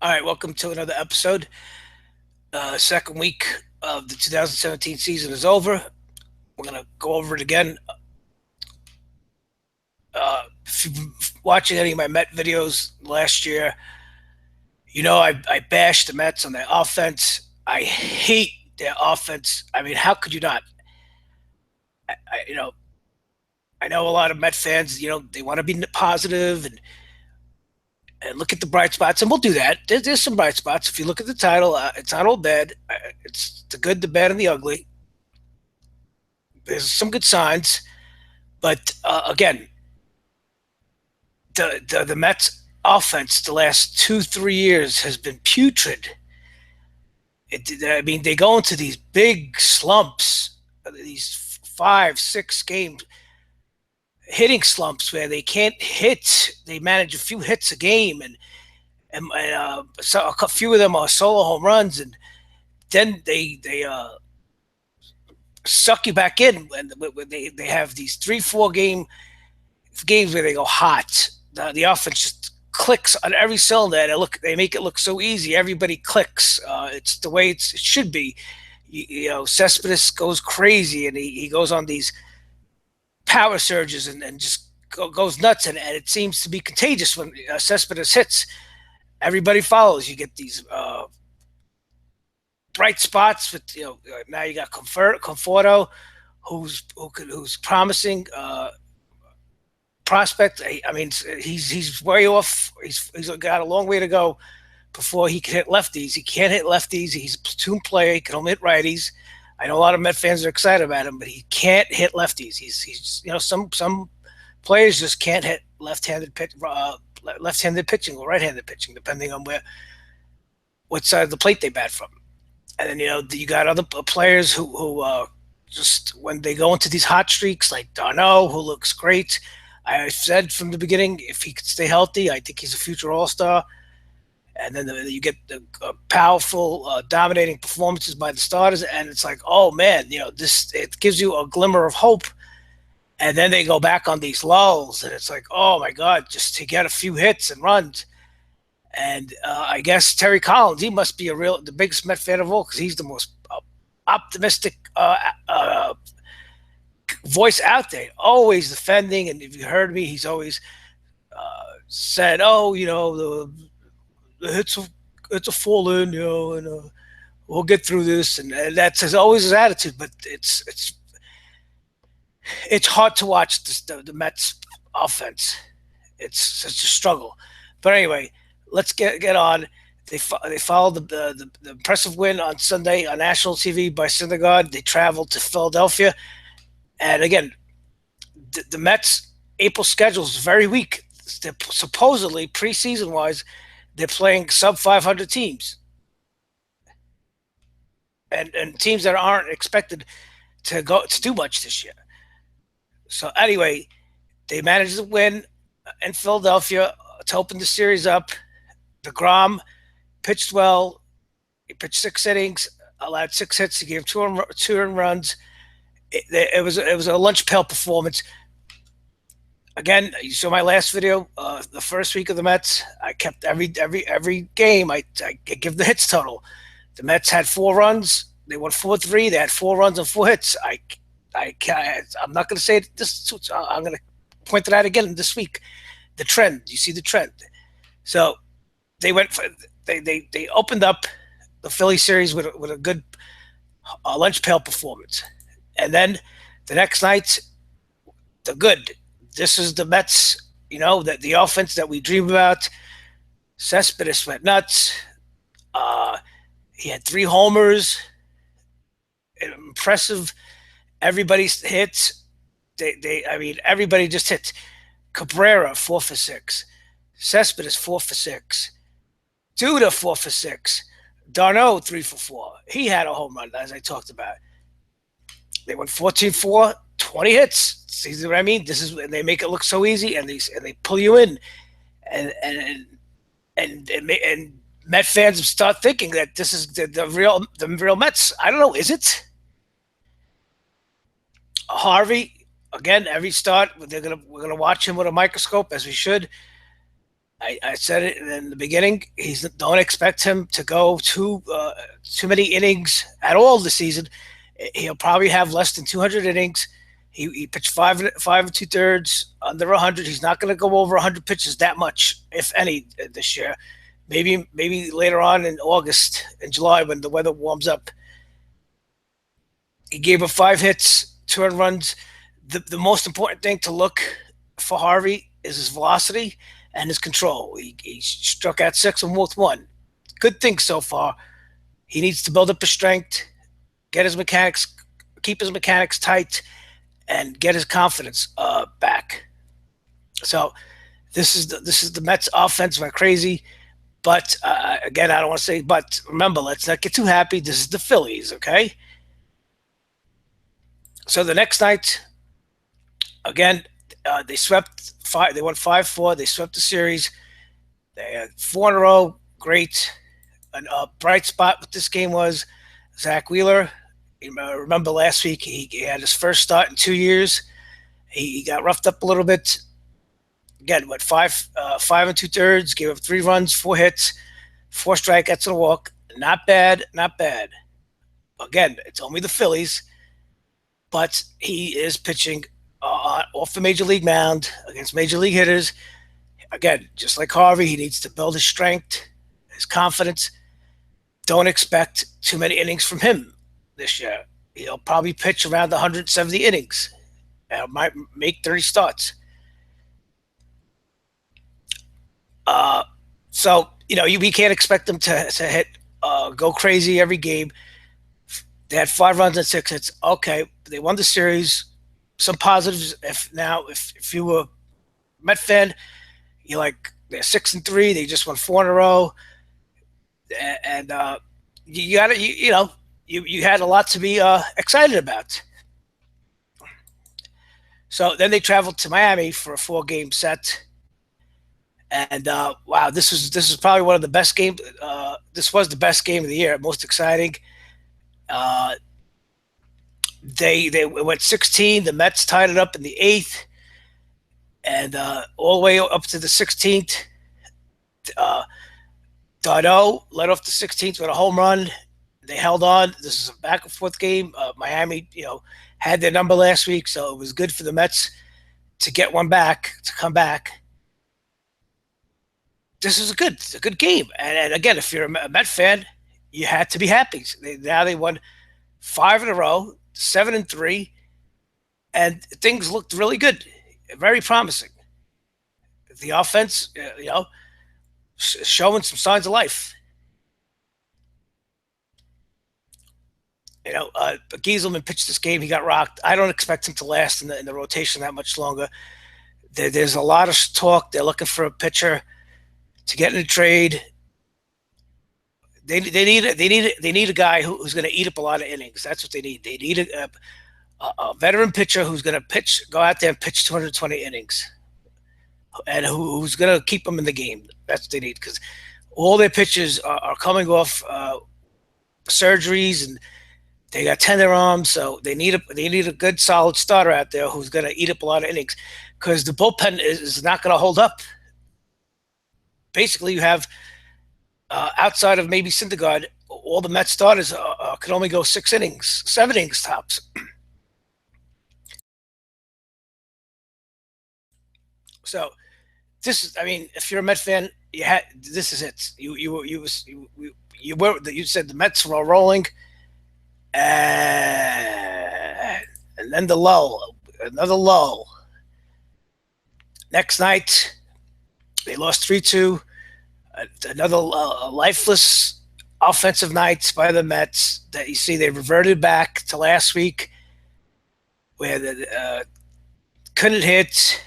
All right, welcome to another episode. Second week of the 2017 season is over. We're gonna go over it again. If you've been watching any of my Met videos last year, I bashed the Mets on their offense. I hate their offense. I mean, how could you not? I you know I know a lot of Met fans. They want to be positive and look at the bright spots, and we'll do that. There's some bright spots. If you look at the title, it's not all bad. It's the good, the bad, and the ugly. There's some good signs. But again, the Mets offense the last 2 3 years has been putrid. I mean, they go into these big slumps, these 5 6 game hitting slumps where they can't hit. They manage a few hits a game, and so a few of them are solo home runs, and then they suck you back in when they have these 3 4 games where they go hot. The offense just clicks on every cylinder, and they make it look so easy. Everybody clicks. It's the way it should be. Cespedes goes crazy, and he goes on these power surges and just goes nuts, and it seems to be contagious when Cespedes hits. Everybody follows. You get these bright spots with now you got Conforto, who's promising. Prospect. I mean, he's way off. He's got a long way to go before he can hit lefties. He can't hit lefties. He's a platoon player. He can only hit righties. I know a lot of Met fans are excited about him, but he can't hit lefties. He's some players just can't hit left-handed pitching or right-handed pitching, depending on what side of the plate they bat from. And then you got other players who just when they go into these hot streaks, like Darno, who looks great. I said from the beginning, if he could stay healthy, I think he's a future All Star. And then you get the powerful, dominating performances by the starters, and it's like, oh man, this it gives you a glimmer of hope. And then they go back on these lulls, and it's like, oh my god, just to get a few hits and runs. And I guess Terry Collins, he must be the biggest Met fan of all, because he's the most optimistic voice out there, always defending. And if you heard me, he's always said, "Oh, the hits a fall in, and we'll get through this." And that's always his attitude. But it's hard to watch the Mets offense. It's such a struggle. But anyway, let's get on. They followed the impressive win on Sunday on national TV by Syndergaard. They traveled to Philadelphia, and again, the Mets' April schedule is very weak. They're supposedly preseason wise, they're playing sub 500 teams, and teams that aren't expected to do much this year. So anyway, they managed to win in Philadelphia to open the series up. DeGrom pitched well. He pitched 6 innings, allowed 6 hits. He gave two earned runs. It was a lunch pail performance. Again, you saw my last video. The first week of the Mets, I kept every game. I give the hits total. The Mets had 4 runs. They won 4-3. They had 4 runs and 4 hits. I'm not going to say it this. I'm going to point it out again this week. The trend. You see the trend. So they went. They opened up the Philly series with a good lunch pail performance, and then the next night, the good. This is the Mets. That the offense that we dream about. Cespedes went nuts. He had 3 homers. Impressive. Everybody's hits. I mean, everybody just hit. Cabrera 4 for 6. Cespedes 4 for 6. Duda 4 for 6. Darno 3 for 4. He had a home run, as I talked about. They went 14-4, 20 hits. See what I mean? They make it look so easy, and they pull you in, and Met fans start thinking that this is the real Mets. I don't know. Is it? Harvey again? Every start, we're gonna watch him with a microscope, as we should. I said it in the beginning. He's don't expect him to go too many innings at all this season. He'll probably have less than 200 innings. He pitched five and two thirds under 100. He's not going to go over 100 pitches that much, if any, this year. Maybe later on in August and July when the weather warms up. He gave up 5 hits, 2 runs. The most important thing to look for Harvey is his velocity and his control. He struck out six and walked one. Good thing so far. He needs to build up his strength, get his mechanics, keep his mechanics tight, and get his confidence back. So this is the Mets offense went crazy, but again, I don't want to say. But remember, let's not get too happy. This is the Phillies, okay? So the next night, again, they swept five. They won 5-4. They swept the series. They had four in a row. Great. A bright spot with this game was Zach Wheeler. You remember last week he had his first start in 2 years. He got roughed up a little bit. Again, went five and two thirds. Gave up 3 runs, 4 hits, 4 strikeouts and a walk. Not bad, not bad. Again, it's only the Phillies, but he is pitching off the major league mound against major league hitters. Again, just like Harvey, he needs to build his strength, his confidence. Don't expect too many innings from him this year. He'll probably pitch around 170 innings. Might make 30 starts. So we can't expect them to hit go crazy every game. They had 5 runs and 6 hits. Okay, they won the series. Some positives. If you were a Met fan, you're like they're 6-3. They just won 4 in a row, and you got to you had a lot to be excited about. So then they traveled to Miami for a 4-game set, and wow, this was probably one of the best games. This was the best game of the year, most exciting. Uh, they went 16. The Mets tied it up in the eighth, and all the way up to the 16th. Uh, Darno led off the 16th with a home run. They held on. This is a back and forth game. Miami, had their number last week, so it was good for the Mets to get one back, to come back. This is a good game. And again, if you're a Met fan, you had to be happy. Now they won 5 in a row, 7-3, and things looked really good, very promising. The offense, showing some signs of life. Gieselman pitched this game. He got rocked. I don't expect him to last in the rotation that much longer. There's a lot of talk. They're looking for a pitcher to get in a trade. They need a guy who's going to eat up a lot of innings. That's what they need. They need a veteran pitcher who's going to go out there and pitch 220 innings, and who's going to keep them in the game. That's what they need, because all their pitchers are coming off surgeries, and they got tender arms, so they need a good solid starter out there who's going to eat up a lot of innings, because the bullpen is not going to hold up. Basically, you have outside of maybe Syndergaard, all the Mets starters can only go 6 innings, 7 innings tops. So if you're a Met fan, this is it. You said the Mets were rolling, and then the lull, another lull. Next night, they lost 3-2. Another lifeless offensive night by the Mets. That you see, they reverted back to last week, where they couldn't hit.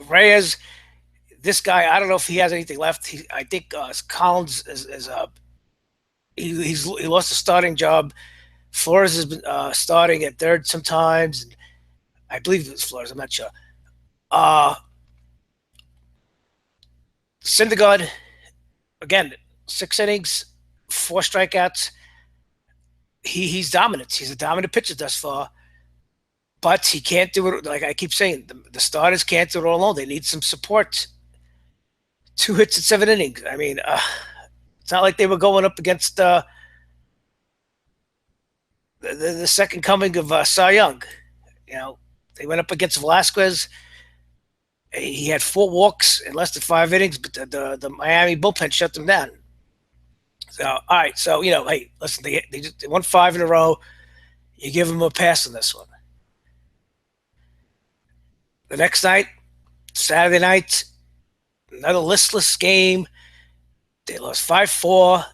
Reyes, this guy, I don't know if he has anything left. I think Collins is he lost a starting job. Flores has been starting at third sometimes. I believe it was Flores. I'm not sure. Uh, Syndergaard, again, 6 innings, 4 strikeouts. He's dominant. He's a dominant pitcher thus far. but he can't do it. Like I keep saying, the starters can't do it all alone. They need some support. 2 hits in 7 innings. I mean, it's not like they were going up against the second coming of Cy Young. You know, they went up against Velasquez. He had 4 walks in less than 5 innings, but the Miami bullpen shut them down. So, all right. So, hey, listen, they won 5 in a row. You give them a pass on this one. The next night, Saturday night, another listless game. They lost 5-4.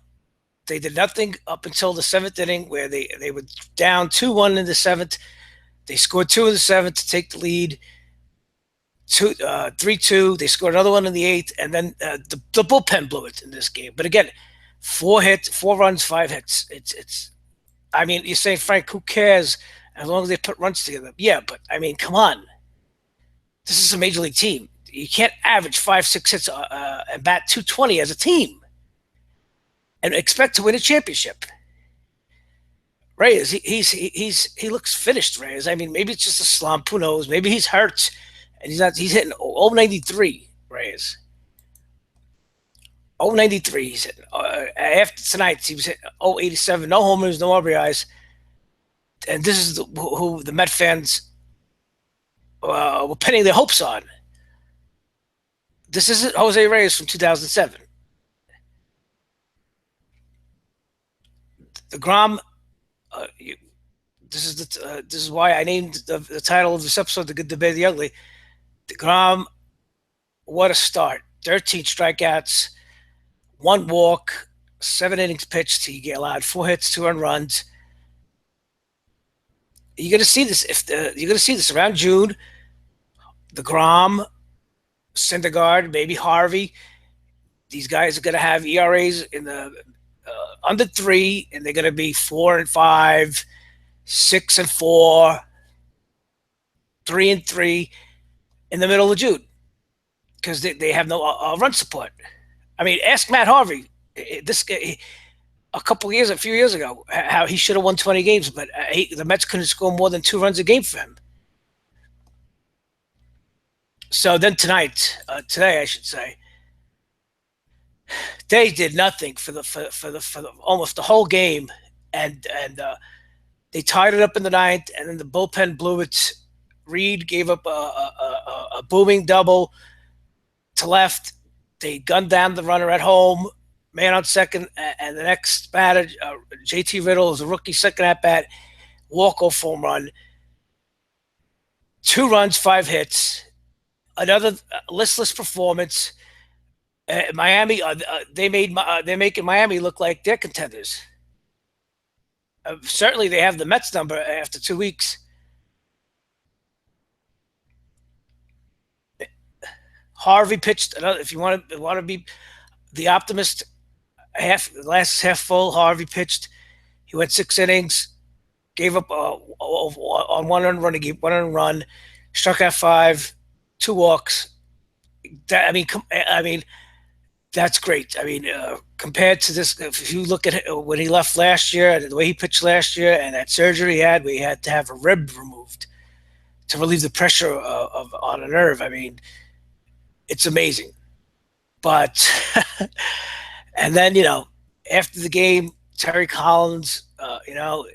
They did nothing up until the seventh inning, where they were down 2-1 in the seventh. They scored two in the seventh to take the lead. 3-2. They scored another one in the eighth, and then the bullpen blew it in this game. But again, 4 hits, 4 runs, 5 hits. It's. I mean, you're saying, Frank, who cares as long as they put runs together? Yeah, but I mean, come on. This is a major league team. You can't average 5, 6 hits and bat 220 as a team and expect to win a championship. Reyes, he looks finished. Reyes. I mean, maybe it's just a slump. Who knows? Maybe he's hurt and he's not. He's hitting 093. Reyes. 093. He's hitting. After tonight, he was hitting 087. No homers, no RBIs. And this is who the Met fans were pinning their hopes on. This isn't Jose Reyes from 2007. The Grom. This is why I named the title of this episode "The Good, the Bad, the Ugly." The Grom. What a start! 13 strikeouts, 1 walk, 7 innings pitched. He allowed 4 hits, 2 earned runs. You're gonna see this you're gonna see this around June. The Grom, Syndergaard, maybe Harvey. These guys are gonna have ERAs in the under 3, and they're gonna be 4-5, 6-4, 3-3 in the middle of June because they have no run support. I mean, ask Matt Harvey. This guy, a few years ago, how he should have won 20 games, but the Mets couldn't score more than 2 runs a game for him. So then today I should say, they did nothing for the almost the whole game, and they tied it up in the ninth, and then the bullpen blew it. Reed gave up a booming double to left. They gunned down the runner at home, man on second, and the next batter, JT Riddle, is a rookie second at bat, walk-off home run, 2 runs, 5 hits, another listless performance. Miami, they're making Miami look like they're contenders. Certainly, they have the Mets number after 2 weeks. Harvey pitched another. If you want to be the optimist, last half full. Harvey pitched. He went 6 innings, gave up on 1 run. He gave 1 run, struck out 5, 2 walks. I mean, that's great. I mean, compared to this, if you look at when he left last year, and the way he pitched last year, and that surgery he had, where he had to have a rib removed to relieve the pressure on a nerve. I mean, it's amazing. But and then after the game, Terry Collins,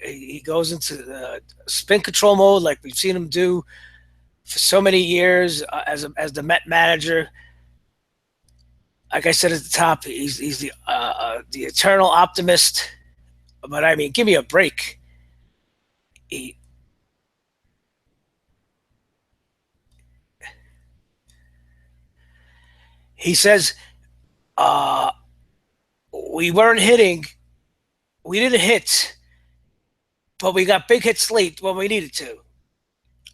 he goes into the spin control mode like we've seen him do for so many years as the Met manager. Like I said at the top, he's the eternal optimist. But I mean, give me a break. He says, we weren't hitting. We didn't hit, but we got big hits late when we needed to.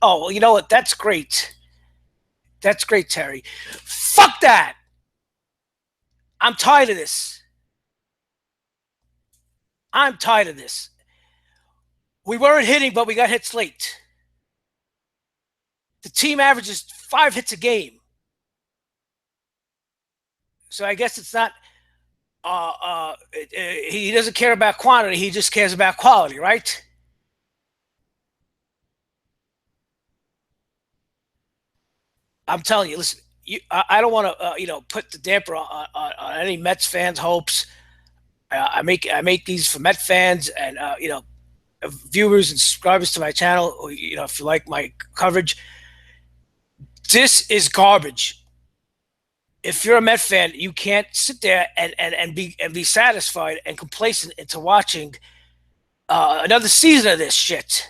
Oh, well, you know what? That's great. That's great, Terry. Fuck that. I'm tired of this. I'm tired of this. We weren't hitting, but we got hits late. The team averages 5 hits a game. So I guess it's not. He doesn't care about quantity. He just cares about quality, right? I'm telling you, listen, I don't want to, put the damper on any Mets fans' hopes. I make these for Met fans and viewers and subscribers to my channel. If you like my coverage, this is garbage. If you're a Met fan, you can't sit there and be satisfied and complacent into watching another season of this shit.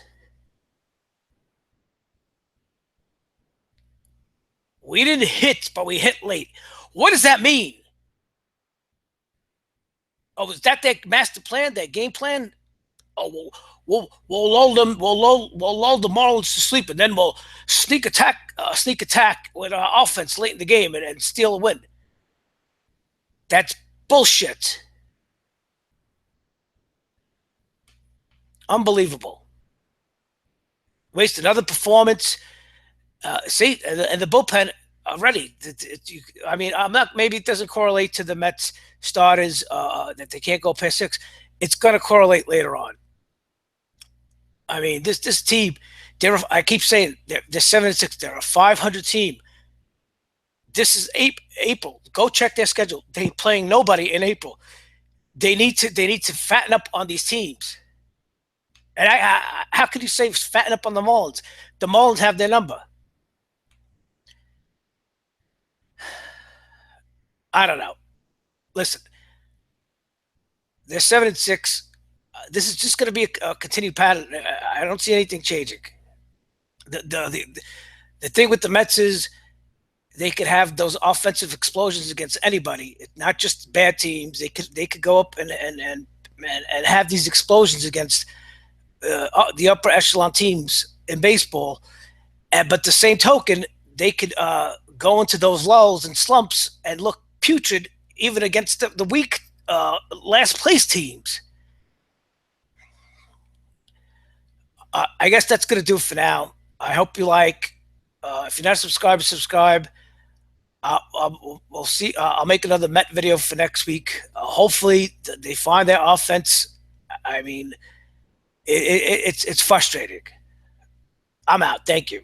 We didn't hit, but we hit late. What does that mean? Oh, was that their master plan, their game plan? Oh, we'll lull them, we'll lull the Marlins to sleep, and then we'll sneak attack with our offense late in the game and steal a win. That's bullshit. Unbelievable. Waste another performance. See, and the bullpen already. I mean, I'm not. Maybe it doesn't correlate to the Mets starters that they can't go past six. It's going to correlate later on. I mean, this team. I keep saying they're 7-6. They're a 500 team. This is April. Go check their schedule. They playing nobody in April. They need to fatten up on these teams. And how could you say fatten up on the Marlins? The Marlins have their number. I don't know. Listen, they're 7-6. This is just going to be a continued pattern. I don't see anything changing. The thing with the Mets is they could have those offensive explosions against anybody, not just bad teams. They could go up and have these explosions against the upper echelon teams in baseball. But the same token, they could go into those lulls and slumps and look putrid even against the weak last place teams. I guess that's going to do it for now. I hope you like. If you're not subscribed, subscribe. We'll see. I'll make another Met video for next week. Hopefully, they find their offense. I mean, it's frustrating. I'm out. Thank you.